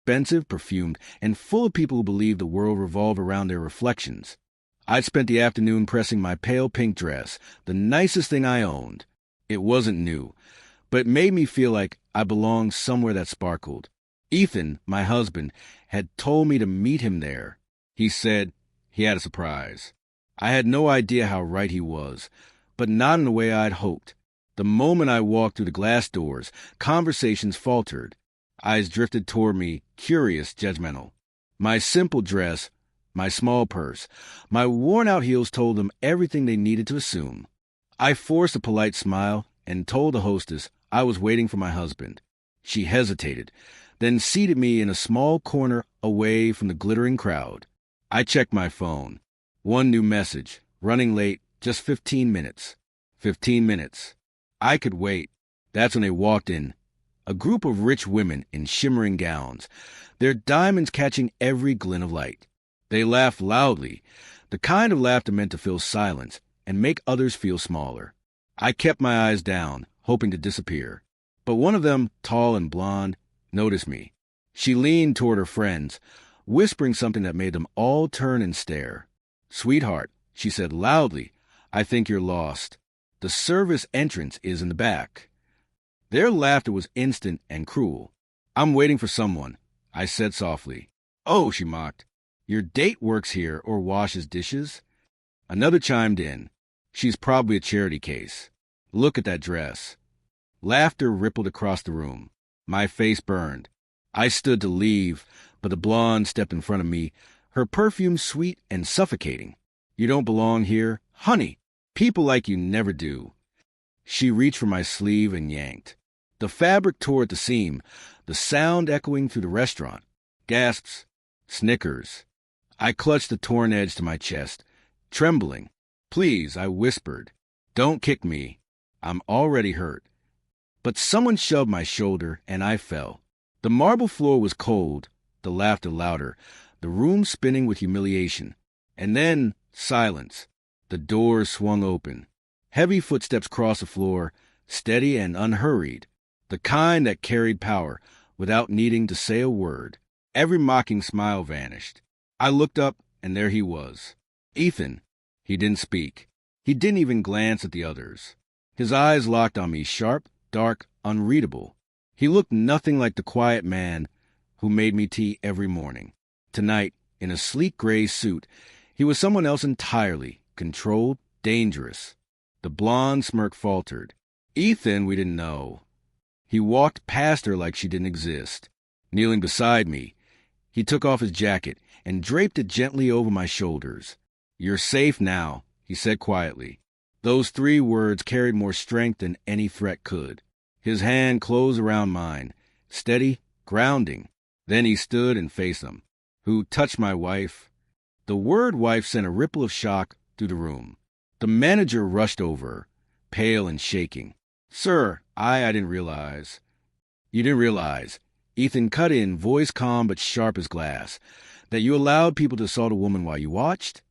expensive, perfumed, and full of people who believe the world revolved around their reflections. I'd spent the afternoon pressing my pale pink dress, the nicest thing I owned. It wasn't new, but it made me feel like I belonged somewhere that sparkled. Ethan, my husband, had told me to meet him there. He said he had a surprise. I had no idea how right he was, but not in the way I'd hoped. The moment I walked through the glass doors, conversations faltered. Eyes drifted toward me, curious, judgmental. My simple dress, my small purse, my worn-out heels told them everything they needed to assume. I forced a polite smile and told the hostess I was waiting for my husband. She hesitated, then seated me in a small corner away from the glittering crowd. I checked my phone. One new message. Running late, just 15 minutes. 15 minutes. I could wait. That's when they walked in. A group of rich women in shimmering gowns, their diamonds catching every glint of light. They laughed loudly, the kind of laughter meant to fill silence and make others feel smaller. I kept my eyes down, hoping to disappear. But one of them, tall and blonde, noticed me. She leaned toward her friends, whispering something that made them all turn and stare. "Sweetheart," she said loudly, "I think you're lost. The service entrance is in the back." Their laughter was instant and cruel. "I'm waiting for someone," I said softly. "Oh," she mocked, "your date works here or washes dishes?" Another chimed in. "She's probably a charity case. Look at that dress." Laughter rippled across the room. My face burned. I stood to leave, but the blonde stepped in front of me, her perfume sweet and suffocating. "You don't belong here. Honey, people like you never do." She reached for my sleeve and yanked. The fabric tore at the seam, the sound echoing through the restaurant. Gasps, snickers. I clutched the torn edge to my chest, trembling. "Please," I whispered, "don't kick me. I'm already hurt." But someone shoved my shoulder, and I fell. The marble floor was cold, the laughter louder, the room spinning with humiliation. And then silence. The doors swung open. Heavy footsteps crossed the floor, steady and unhurried, the kind that carried power without needing to say a word. Every mocking smile vanished. I looked up, and there he was. Ethan. He didn't speak. He didn't even glance at the others. His eyes locked on me, sharp, dark, unreadable. He looked nothing like the quiet man who made me tea every morning. Tonight, in a sleek gray suit, he was someone else entirely, controlled, dangerous. The blonde smirk faltered. Ethan, we didn't know. He walked past her like she didn't exist. Kneeling beside me, he took off his jacket and draped it gently over my shoulders. "You're safe now," he said quietly. Those 3 words carried more strength than any threat could. His hand closed around mine, steady, grounding. Then he stood and faced them. "Who touched my wife?" The word wife sent a ripple of shock through the room. The manager rushed over, pale and shaking. "Sir, I didn't realize." "You didn't realize," Ethan cut in, voice calm but sharp as glass, "that you allowed people to assault a woman while you watched?"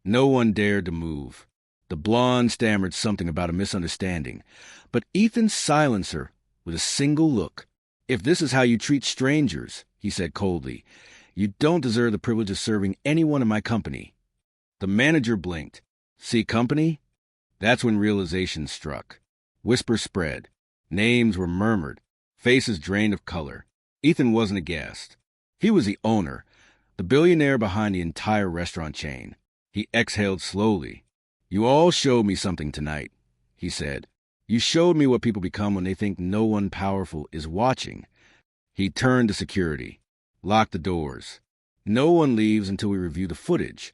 No one dared to move. The blonde stammered something about a misunderstanding, but Ethan silenced her with a single look. "If this is how you treat strangers," he said coldly, "you don't deserve the privilege of serving anyone in my company." The manager blinked. "See company?" That's when realization struck. Whispers spread. Names were murmured. Faces drained of color. Ethan wasn't a guest. He was the owner, the billionaire behind the entire restaurant chain. He exhaled slowly. "You all showed me something tonight," he said. "You showed me what people become when they think no one powerful is watching." He turned to security. "Lock the doors. No one leaves until we review the footage."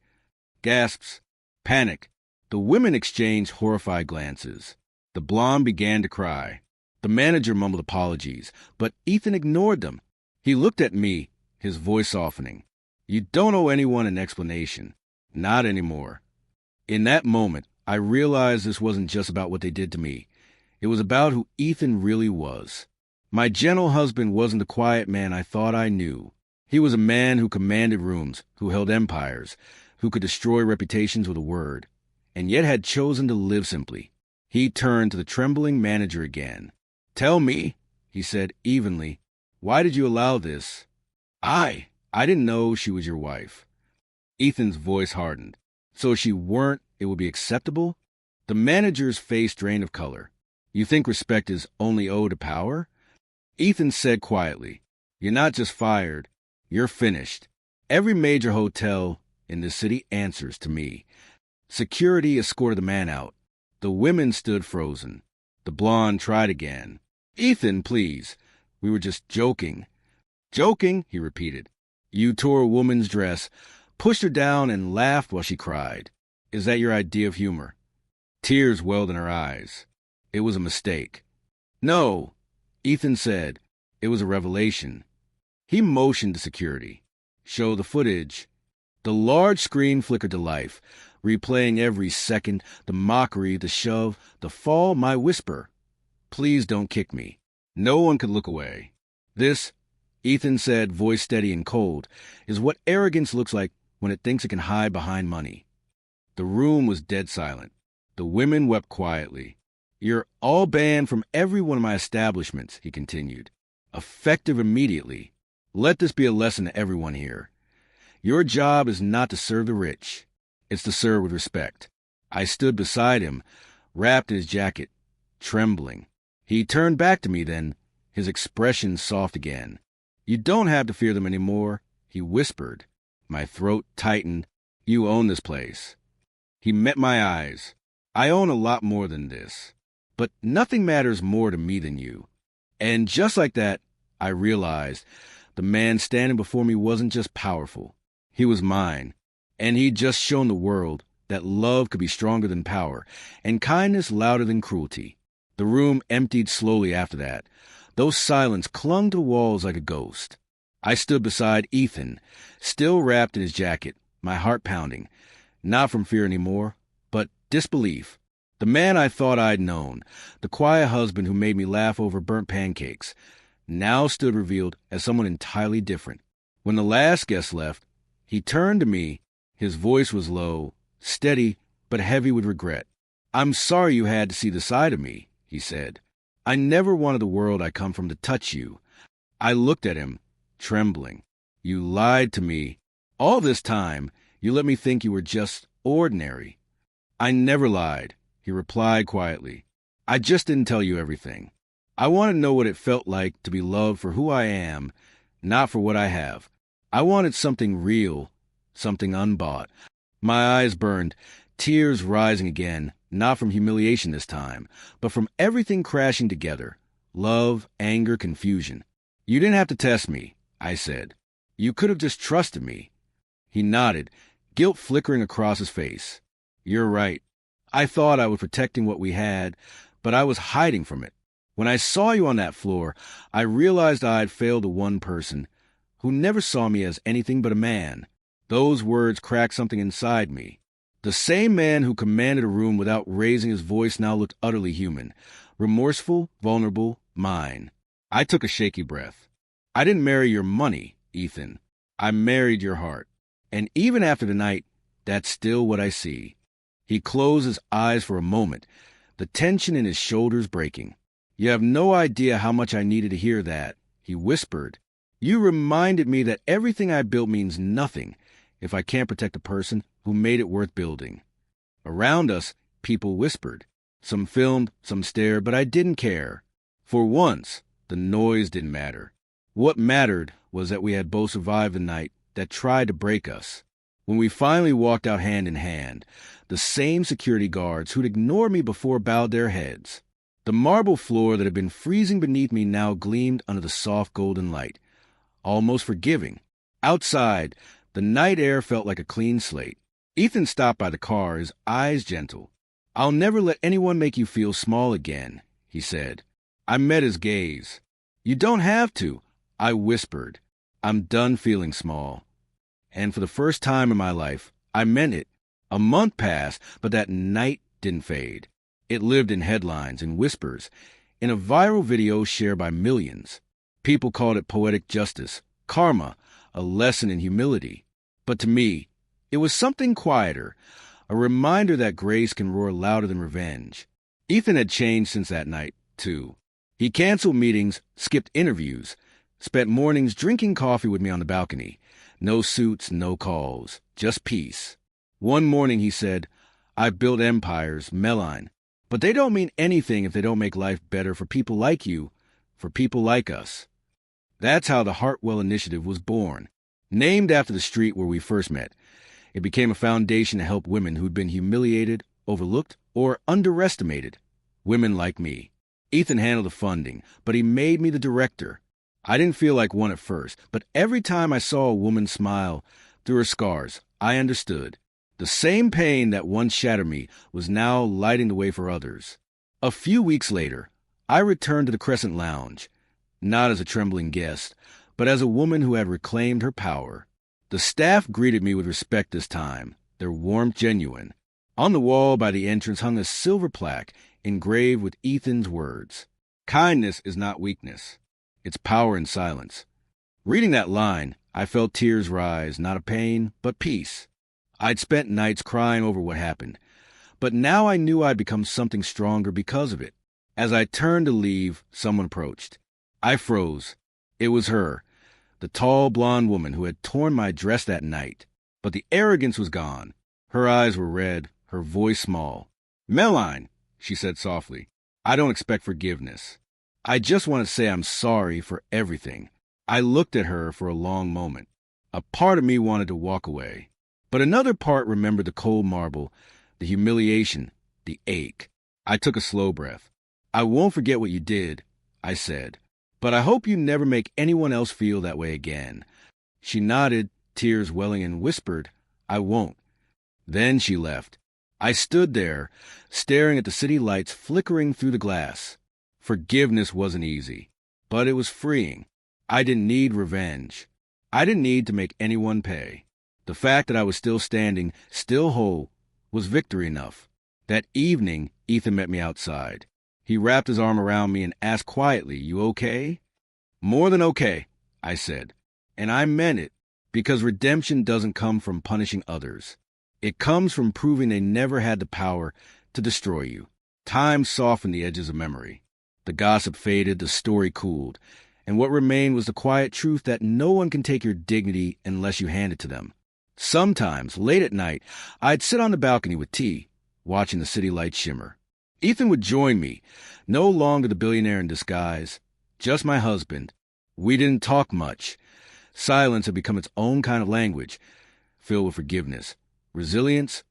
Gasps. Panic. The women exchanged horrified glances. The blonde began to cry. The manager mumbled apologies, but Ethan ignored them. He looked at me, his voice softening. "You don't owe anyone an explanation. Not anymore." In that moment, I realized this wasn't just about what they did to me. It was about who Ethan really was. My gentle husband wasn't the quiet man I thought I knew. He was a man who commanded rooms, who held empires, who could destroy reputations with a word, and yet had chosen to live simply. He turned to the trembling manager again. "Tell me," he said evenly, "why did you allow this?" I didn't know she was your wife. Ethan's voice hardened. So if she weren't, it would be acceptable? The manager's face drained of color. You think respect is only owed to power? Ethan said quietly, "You're not just fired, you're finished. Every major hotel in this city answers to me." Security escorted the man out. The women stood frozen. The blonde tried again. "Ethan, please. We were just joking." "Joking," he repeated. "You tore a woman's dress, pushed her down, and laughed while she cried. Is that your idea of humor?" Tears welled in her eyes. "It was a mistake." "No," Ethan said. "It was a revelation." He motioned to security. "Show the footage." The large screen flickered to life, replaying every second, the mockery, the shove, the fall, my whisper. "Please don't kick me." No one could look away. "This," Ethan said, voice steady and cold, "is what arrogance looks like when it thinks it can hide behind money." The room was dead silent. The women wept quietly. "You're all banned from every one of my establishments," he continued. "Effective immediately. Let this be a lesson to everyone here. Your job is not to serve the rich. It's to serve with respect." I stood beside him, wrapped in his jacket, trembling. He turned back to me then, his expression soft again. "You don't have to fear them anymore," he whispered. My throat tightened. "You own this place." He met my eyes. "I own a lot more than this. But nothing matters more to me than you." And just like that, I realized the man standing before me wasn't just powerful. He was mine. And he'd just shown the world that love could be stronger than power, and kindness louder than cruelty. The room emptied slowly after that. Those silence clung to the walls like a ghost. I stood beside Ethan, still wrapped in his jacket, my heart pounding, not from fear anymore, but disbelief. The man I thought I'd known, the quiet husband who made me laugh over burnt pancakes, now stood revealed as someone entirely different. When the last guest left, he turned to me. His voice was low, steady, but heavy with regret. "I'm sorry you had to see the side of me," he said. "I never wanted the world I come from to touch you." I looked at him, trembling. "You lied to me. All this time, you let me think you were just ordinary." "I never lied," he replied quietly. "I just didn't tell you everything. I wanted to know what it felt like to be loved for who I am, not for what I have. I wanted something real, something unbought." My eyes burned, tears rising again, not from humiliation this time, but from everything crashing together. Love, anger, confusion. "You didn't have to test me," I said. "You could have just trusted me." He nodded, guilt flickering across his face. "You're right. I thought I was protecting what we had, but I was hiding from it. When I saw you on that floor, I realized I had failed the one person who never saw me as anything but a man." Those words cracked something inside me. The same man who commanded a room without raising his voice now looked utterly human, remorseful, vulnerable, mine. I took a shaky breath. "I didn't marry your money, Ethan. I married your heart. And even after tonight, that's still what I see." He closed his eyes for a moment, the tension in his shoulders breaking. "You have no idea how much I needed to hear that," he whispered. "You reminded me that everything I built means nothing if I can't protect the person who made it worth building." Around us, people whispered. Some filmed, some stared, but I didn't care. For once, the noise didn't matter. What mattered was that we had both survived the night that tried to break us. When we finally walked out hand in hand, the same security guards who'd ignored me before bowed their heads. The marble floor that had been freezing beneath me now gleamed under the soft golden light, almost forgiving. Outside, the night air felt like a clean slate. Ethan stopped by the car, his eyes gentle. "I'll never let anyone make you feel small again," he said. I met his gaze. "You don't have to," I whispered. "I'm done feeling small." And for the first time in my life, I meant it. A month passed, but that night didn't fade. It lived in headlines and whispers, in a viral video shared by millions. People called it poetic justice, karma, a lesson in humility. But to me, it was something quieter, a reminder that grace can roar louder than revenge. Ethan had changed since that night, too. He canceled meetings, skipped interviews, Spent mornings drinking coffee with me on the balcony. No suits, no calls, just peace. One morning he said, "I've built empires, Meline, but they don't mean anything if they don't make life better for people like you, for people like us." That's how the Hartwell Initiative was born. Named after the street where we first met, it became a foundation to help women who'd been humiliated, overlooked, or underestimated. Women like me. Ethan handled the funding, but he made me the director. I didn't feel like one at first, but every time I saw a woman smile through her scars, I understood. The same pain that once shattered me was now lighting the way for others. A few weeks later, I returned to the Crescent Lounge, not as a trembling guest, but as a woman who had reclaimed her power. The staff greeted me with respect this time, their warmth genuine. On the wall by the entrance hung a silver plaque engraved with Ethan's words. "Kindness is not weakness. It's power in silence." Reading that line, I felt tears rise, not of pain, but peace. I'd spent nights crying over what happened, but now I knew I'd become something stronger because of it. As I turned to leave, someone approached. I froze. It was her, the tall blonde woman who had torn my dress that night. But the arrogance was gone. Her eyes were red, her voice small. "Meline," she said softly, "I don't expect forgiveness. I just want to say I'm sorry for everything." I looked at her for a long moment. A part of me wanted to walk away, but another part remembered the cold marble, the humiliation, the ache. I took a slow breath. "I won't forget what you did," I said, "but I hope you never make anyone else feel that way again." She nodded, tears welling, and whispered, "I won't." Then she left. I stood there, staring at the city lights flickering through the glass. Forgiveness wasn't easy, but it was freeing. I didn't need revenge. I didn't need to make anyone pay. The fact that I was still standing, still whole, was victory enough. That evening, Ethan met me outside. He wrapped his arm around me and asked quietly, "You okay?" "More than okay," I said. And I meant it, because redemption doesn't come from punishing others. It comes from proving they never had the power to destroy you. Time softened the edges of memory. The gossip faded, the story cooled, and what remained was the quiet truth that no one can take your dignity unless you hand it to them. Sometimes, late at night, I'd sit on the balcony with tea, watching the city lights shimmer. Ethan would join me, no longer the billionaire in disguise, just my husband. We didn't talk much. Silence had become its own kind of language, filled with forgiveness, resilience,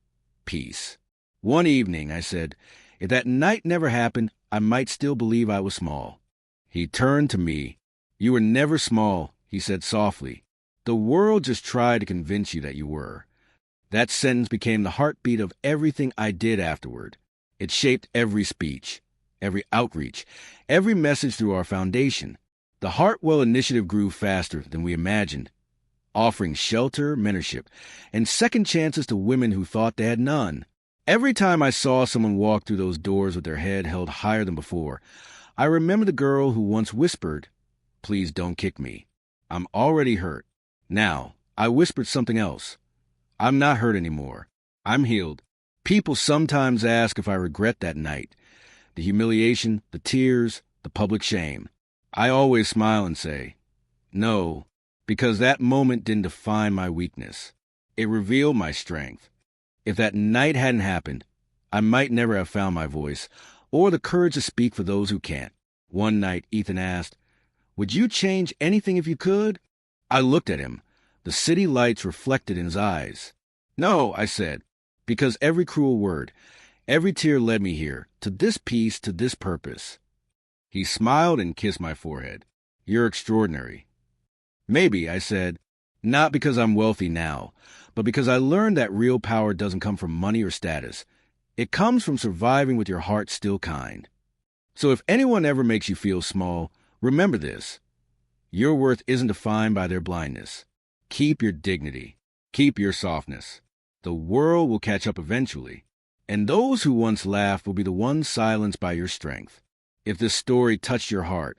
peace. One evening, I said, if that night never happened, I might still believe I was small. He turned to me. "You were never small," he said softly. "The world just tried to convince you that you were." That sentence became the heartbeat of everything I did afterward. It shaped every speech, every outreach, every message through our foundation. The Hartwell Initiative grew faster than we imagined, offering shelter, mentorship, and second chances to women who thought they had none. Every time I saw someone walk through those doors with their head held higher than before, I remember the girl who once whispered, "Please don't kick me. I'm already hurt." Now, I whispered something else. "I'm not hurt anymore. I'm healed." People sometimes ask if I regret that night, the humiliation, the tears, the public shame. I always smile and say, no, because that moment didn't define my weakness. It revealed my strength. If that night hadn't happened, I might never have found my voice or the courage to speak for those who can't. One night, Ethan asked, "Would you change anything if you could?" I looked at him. The city lights reflected in his eyes. "No," I said, "because every cruel word, every tear led me here, to this peace, to this purpose." He smiled and kissed my forehead. "You're extraordinary." "Maybe," I said, "not because I'm wealthy now, but because I learned that real power doesn't come from money or status. It comes from surviving with your heart still kind. So if anyone ever makes you feel small, remember this. Your worth isn't defined by their blindness. Keep your dignity. Keep your softness. The world will catch up eventually, and those who once laughed will be the ones silenced by your strength. If this story touched your heart,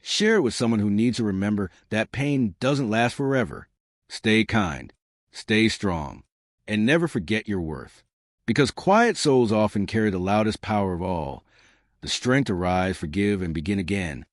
share it with someone who needs to remember that pain doesn't last forever. Stay kind, stay strong, and never forget your worth. Because quiet souls often carry the loudest power of all, the strength to rise, forgive, and begin again.